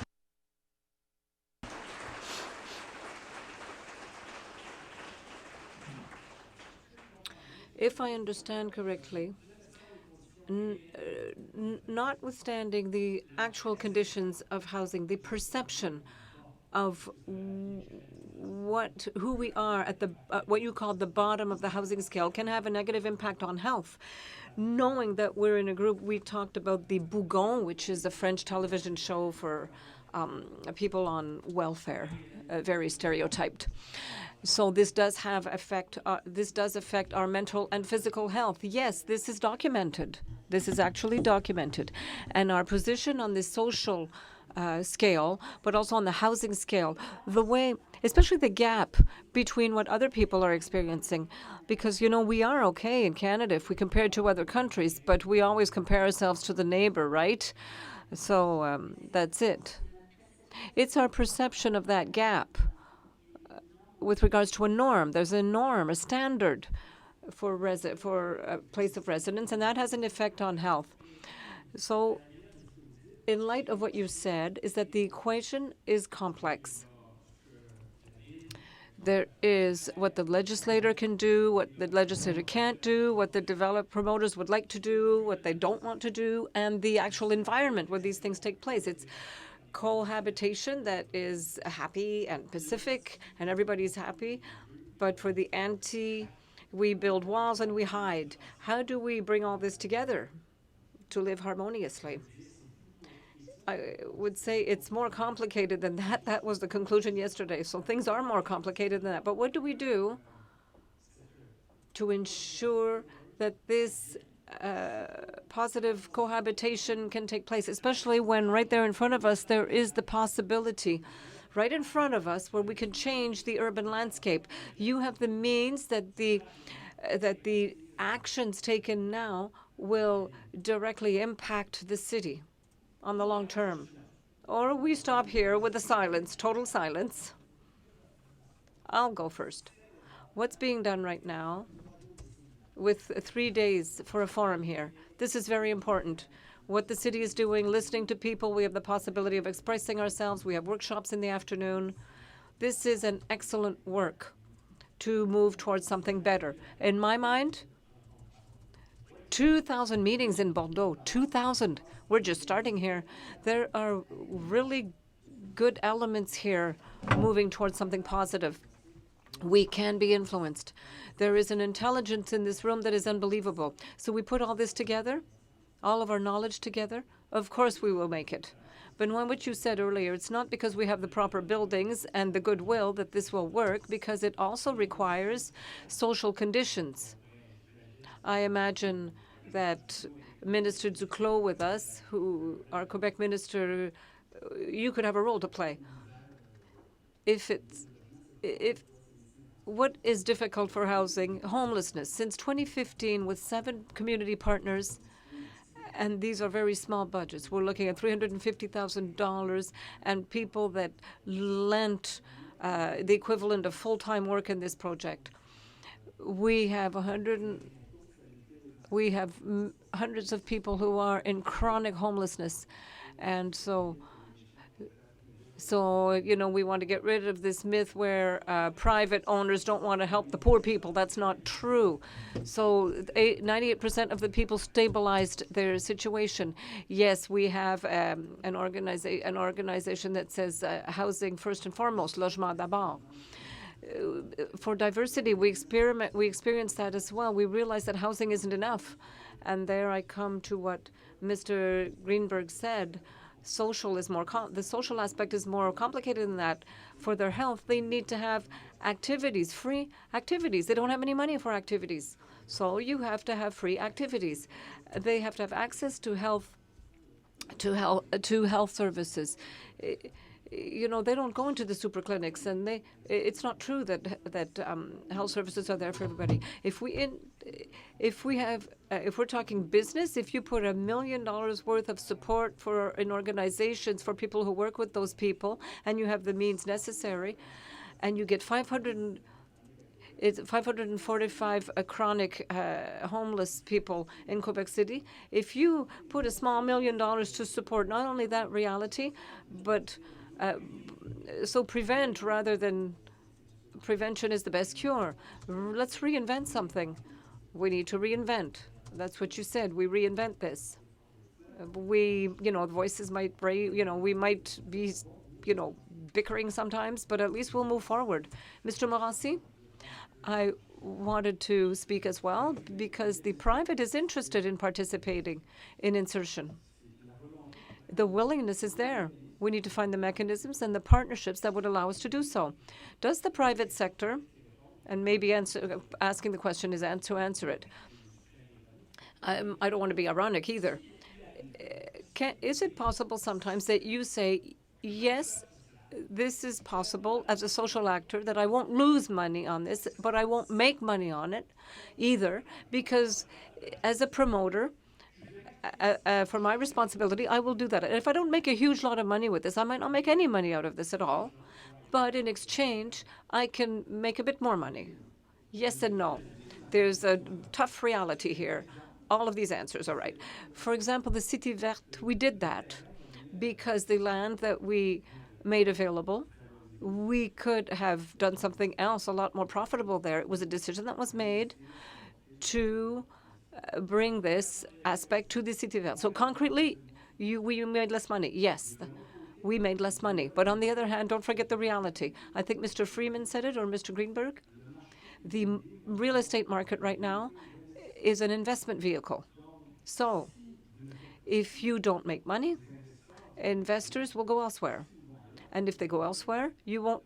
If I understand correctly, notwithstanding the actual conditions of housing, the perception of who we are at the what you call the bottom of the housing scale can have a negative impact on health. Knowing that we're in a group, we talked about the Bougon, which is a French television show for people on welfare, very stereotyped. So this does have affect. This does affect our mental and physical health. Yes, this is documented. This is actually documented, and our position on the social scale, but also on the housing scale, the way, especially the gap between what other people are experiencing, because, you know, we are okay in Canada if we compare to other countries, but we always compare ourselves to the neighbor, right? So that's it. It's our perception of that gap with regards to a norm. There's a norm, a standard for a place of residence, and that has an effect on health. So in light of what you said, is that the equation is complex. There is what the legislator can do, what the legislator can't do, what the promoters would like to do, what they don't want to do, and the actual environment where these things take place. It's cohabitation that is happy and pacific, and everybody's happy. But for the we build walls and we hide. How do we bring all this together to live harmoniously? I would say it's more complicated than that. That was the conclusion yesterday. So things are more complicated than that. But what do we do to ensure that this positive cohabitation can take place, especially when right there in front of us there is the possibility right in front of us where we can change the urban landscape? You have the means that the actions taken now will directly impact the city on the long term. Or we stop here with the silence, total silence. I'll go first. What's being done right now with 3 days for a forum here? This is very important. What the city is doing, listening to people, we have the possibility of expressing ourselves. We have workshops in the afternoon. This is an excellent work to move towards something better. In my mind, 2,000 meetings in Bordeaux, 2,000. We're just starting here. There are really good elements here moving towards something positive. We can be influenced. There is an intelligence in this room that is unbelievable. So we put all this together, all of our knowledge together, of course we will make it. But what you said earlier, it's not because we have the proper buildings and the goodwill that this will work, because it also requires social conditions. I imagine that Minister Duclos with us, who our Quebec minister, you could have a role to play. What is difficult for housing? Homelessness. Since 2015, with 7 community partners, and these are very small budgets. We're looking at $350,000 and people that lent the equivalent of full-time work in this project. We have hundreds of people who are in chronic homelessness, and so we want to get rid of this myth where private owners don't want to help the poor people. That's not true. So 98% of the people stabilized their situation. Yes, we have an organization that says housing first and foremost, logement d'abord. For diversity, we experience that as well. We realize that housing isn't enough. And there I come to what Mr. Greenberg said. The social aspect is more complicated than that. For their health, they need to have activities, free activities. They don't have any money for activities. So you have to have free activities. They have to have access to health services. They don't go into the super clinics, and it's not true that health services are there for everybody. If we're talking business, if you put $1 million worth of support in organizations for people who work with those people, and you have the means necessary, and you get 545 chronic homeless people in Quebec City. If you put a small $1 million to support not only that reality, but so prevent rather than prevention is the best cure. Let's reinvent something. We need to reinvent. That's what you said. We reinvent this. Voices might break. We might be, bickering sometimes, but at least we'll move forward. Mr. Morancy, I wanted to speak as well because the private is interested in participating in insertion. The willingness is there. We need to find the mechanisms and the partnerships that would allow us to do so. Does the private sector, and maybe asking the question is to answer it. I don't want to be ironic either. Is it possible sometimes that you say, yes, this is possible as a social actor, that I won't lose money on this, but I won't make money on it either, because as a promoter, for my responsibility, I will do that. And if I don't make a huge lot of money with this, I might not make any money out of this at all. But in exchange, I can make a bit more money. Yes and no. There's a tough reality here. All of these answers are right. For example, the Cité Verte, we did that because the land that we made available, we could have done something else a lot more profitable there. It was a decision that was made to bring this aspect to the Cité Verte. So concretely, we made less money. Yes, we made less money. But on the other hand, don't forget the reality. I think Mr. Freeman said it, or Mr. Greenberg. The real estate market right now is an investment vehicle. So if you don't make money, investors will go elsewhere. And if they go elsewhere, you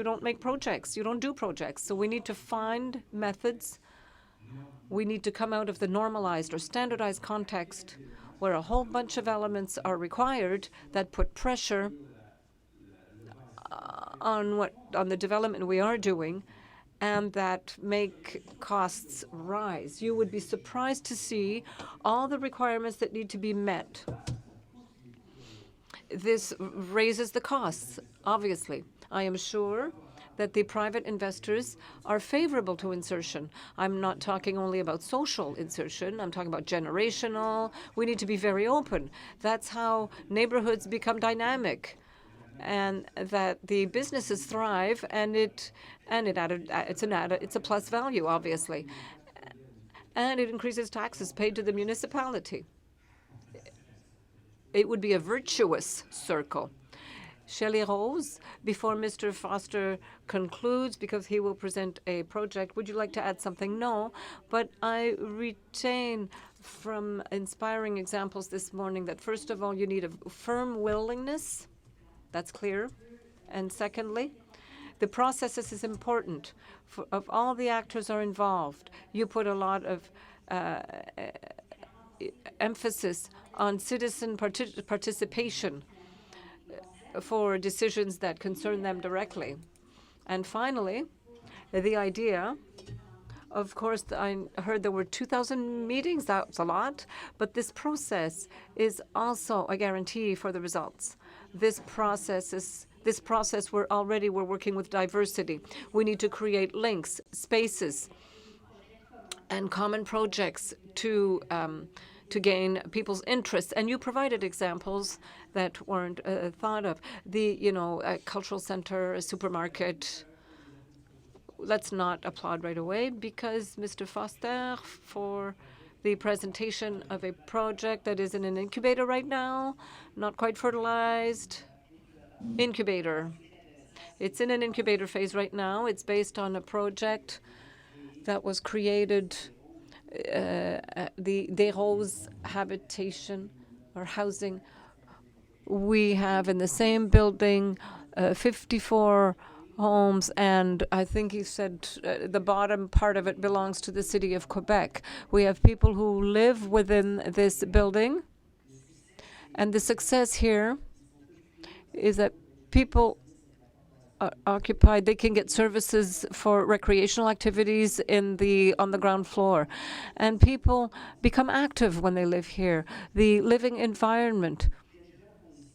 don't make projects. You don't do projects. So we need to find methods. We need to come out of the normalized or standardized context where a whole bunch of elements are required that put pressure on the development we are doing, and that make costs rise. You would be surprised to see all the requirements that need to be met. This raises the costs, obviously. I am sure that the private investors are favorable to insertion. I'm not talking only about social insertion. I'm talking about generational. We need to be very open. That's how neighborhoods become dynamic, and that the businesses thrive, and it's a plus value, obviously, and it increases taxes paid to the municipality. It would be a virtuous circle. Shelley Rose, before Mr. Foster concludes, because he will present a project, would you like to add something? No, but I retain from inspiring examples this morning that, first of all, you need a firm willingness. That's clear. And secondly, the processes is important. Of all the actors are involved, you put a lot of emphasis on citizen participation for decisions that concern them directly. And finally, the idea, of course, I heard there were 2,000 meetings. That's a lot. But this process is also a guarantee for the results. This process, we're working with diversity. We need to create links, spaces, and common projects to gain people's interests. And you provided examples that weren't thought of. A cultural center, a supermarket. Let's not applaud right away, because Mr. Foster, for the presentation of a project that is in an incubator right now, not quite fertilized, incubator. It's in an incubator phase right now. It's based on a project that was created, the Desroses habitation or housing. We have in the same building 54 homes, and I think he said the bottom part of it belongs to the city of Quebec. We have people who live within this building, and the success here is that people are occupied. They can get services for recreational activities on the ground floor, and people become active when they live here. The living environment,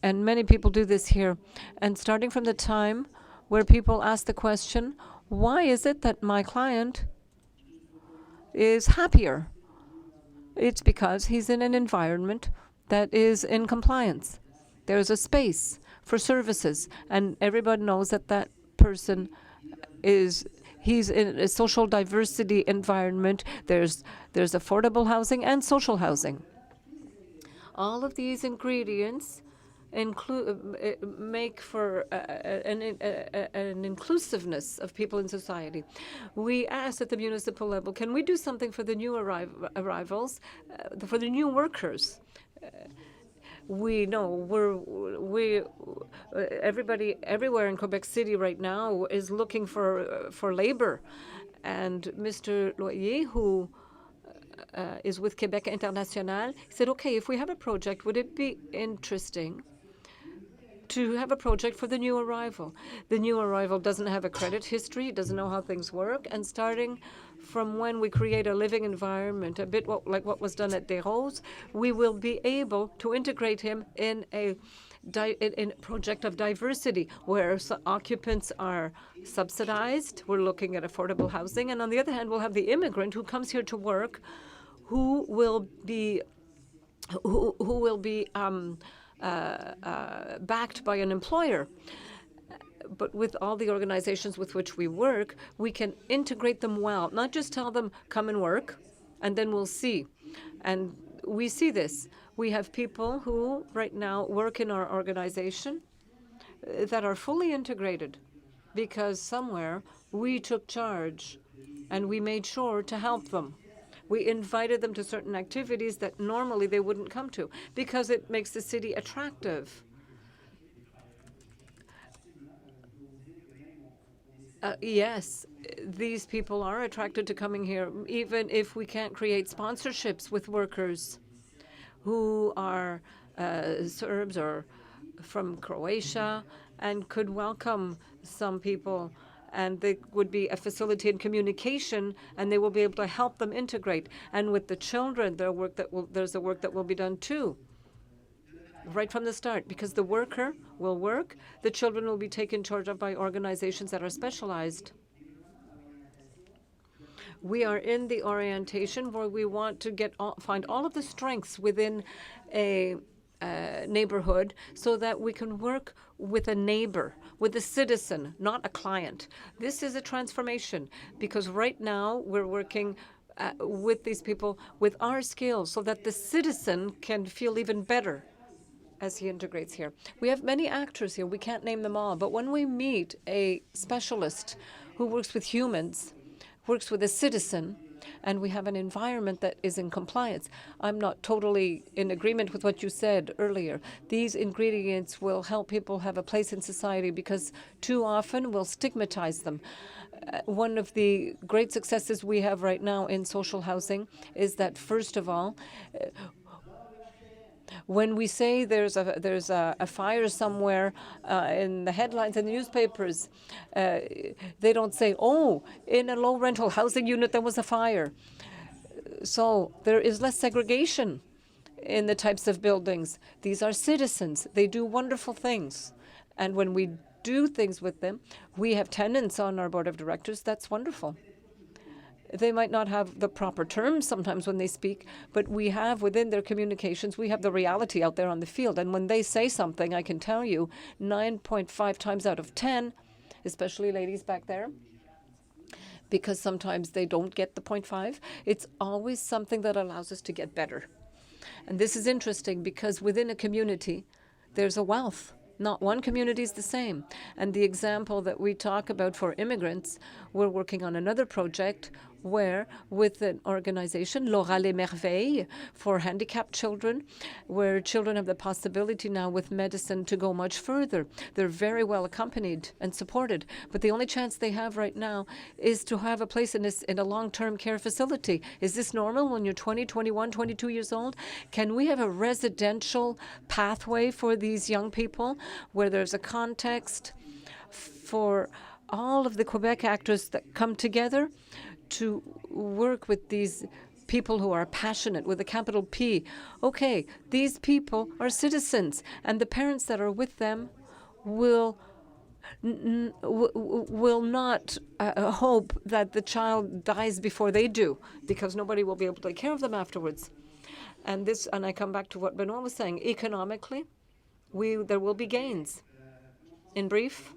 and many people do this here, and starting from the time where people ask the question, why is it that my client is happier? It's because he's in an environment that is in compliance. There's a space for services, and everybody knows that that person he's in a social diversity environment. There's affordable housing and social housing. All of these ingredients make for an inclusiveness of people in society. We asked at the municipal level, can we do something for the new arrivals, for the new workers? We know everybody everywhere in Quebec City right now is looking for labor, and Mr. Loyer, who is with Québec International, said, okay, if we have a project, would it be interesting to have a project for the new arrival? The new arrival doesn't have a credit history, doesn't know how things work, and starting from when we create a living environment, a bit like what was done at Desroses, we will be able to integrate him in a project of diversity where occupants are subsidized. We're looking at affordable housing, and on the other hand, we'll have the immigrant who comes here to work, who will be backed by an employer. But with all the organizations with which we work, we can integrate them well, not just tell them, come and work, and then we'll see. And we see this. We have people who right now work in our organization that are fully integrated because somewhere we took charge and we made sure to help them. We invited them to certain activities that normally they wouldn't come to because it makes the city attractive. Yes, these people are attracted to coming here, even if we can't create sponsorships with workers who are Serbs or from Croatia and could welcome some people, and there would be a facility in communication, and they will be able to help them integrate. And with the children, there's a work that will be done too, right from the start, because the worker will work, the children will be taken charge of by organizations that are specialized. We are in the orientation where we want to find all of the strengths within a neighborhood so that we can work with a neighbor, with a citizen, not a client. This is a transformation because right now we're working with these people with our skills so that the citizen can feel even better. as he integrates here. We have many actors here. We can't name them all. But when we meet a specialist who works with humans, works with a citizen, and we have an environment that is in compliance. I'm not totally in agreement with what you said earlier. These ingredients will help people have a place in society because too often we'll stigmatize them. One of the great successes we have right now in social housing is that, first of all, when we say there's a fire somewhere in the headlines in the newspapers, they don't say, oh, in a low rental housing unit there was a fire. So there is less segregation in the types of buildings. These are citizens. They do wonderful things. And when we do things with them, we have tenants on our board of directors. That's wonderful. They might not have the proper terms sometimes when they speak, but we have within their communications, we have the reality out there on the field. And when they say something, I can tell you 9.5 times out of 10, especially ladies back there, because sometimes they don't get the 0.5, it's always something that allows us to get better. And this is interesting because within a community, there's a wealth. Not one community is the same. And the example that we talk about for immigrants, we're working on another project where, with an organization, Laura Les Merveilles, for handicapped children, where children have the possibility now with medicine to go much further. They're very well accompanied and supported, but the only chance they have right now is to have a place in a long-term care facility. Is this normal when you're 20, 21, 22 years old? Can we have a residential pathway for these young people where there's a context for all of the Quebec actors that come together to work with these people who are passionate with a capital P? Okay, these people are citizens, and the parents that are with them will not hope that the child dies before they do, because nobody will be able to take care of them afterwards. And I come back to what Benoit was saying. Economically, there will be gains. In brief,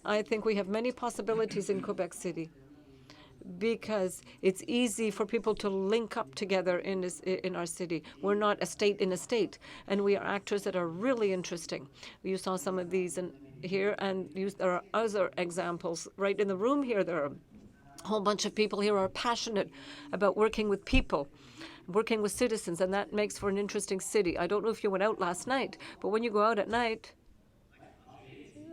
I think we have many possibilities in Quebec City, because it's easy for people to link up together in our city. We're not a state in a state, and we are actors that are really interesting. You saw some of these here, and there are other examples right in the room here. There are a whole bunch of people here who are passionate about working with people, working with citizens, and that makes for an interesting city. I don't know if you went out last night, but when you go out at night,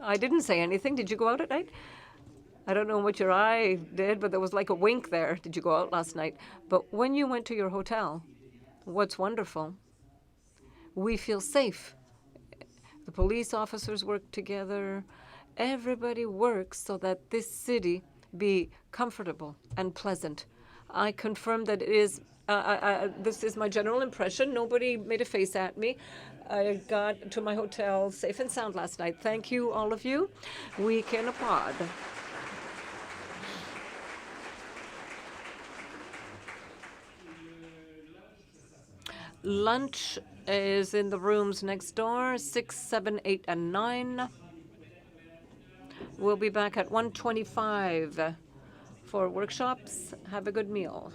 I didn't say anything. Did you go out at night? I don't know what your eye did, but there was like a wink there. Did you go out last night? But when you went to your hotel, what's wonderful, we feel safe. The police officers work together. Everybody works so that this city be comfortable and pleasant. I confirm that it is. This is my general impression. Nobody made a face at me. I got to my hotel safe and sound last night. Thank you, all of you. We can applaud. Lunch is in the rooms next door, 6, 7, 8, and 9. We'll be back at 1:25 for workshops. Have a good meal.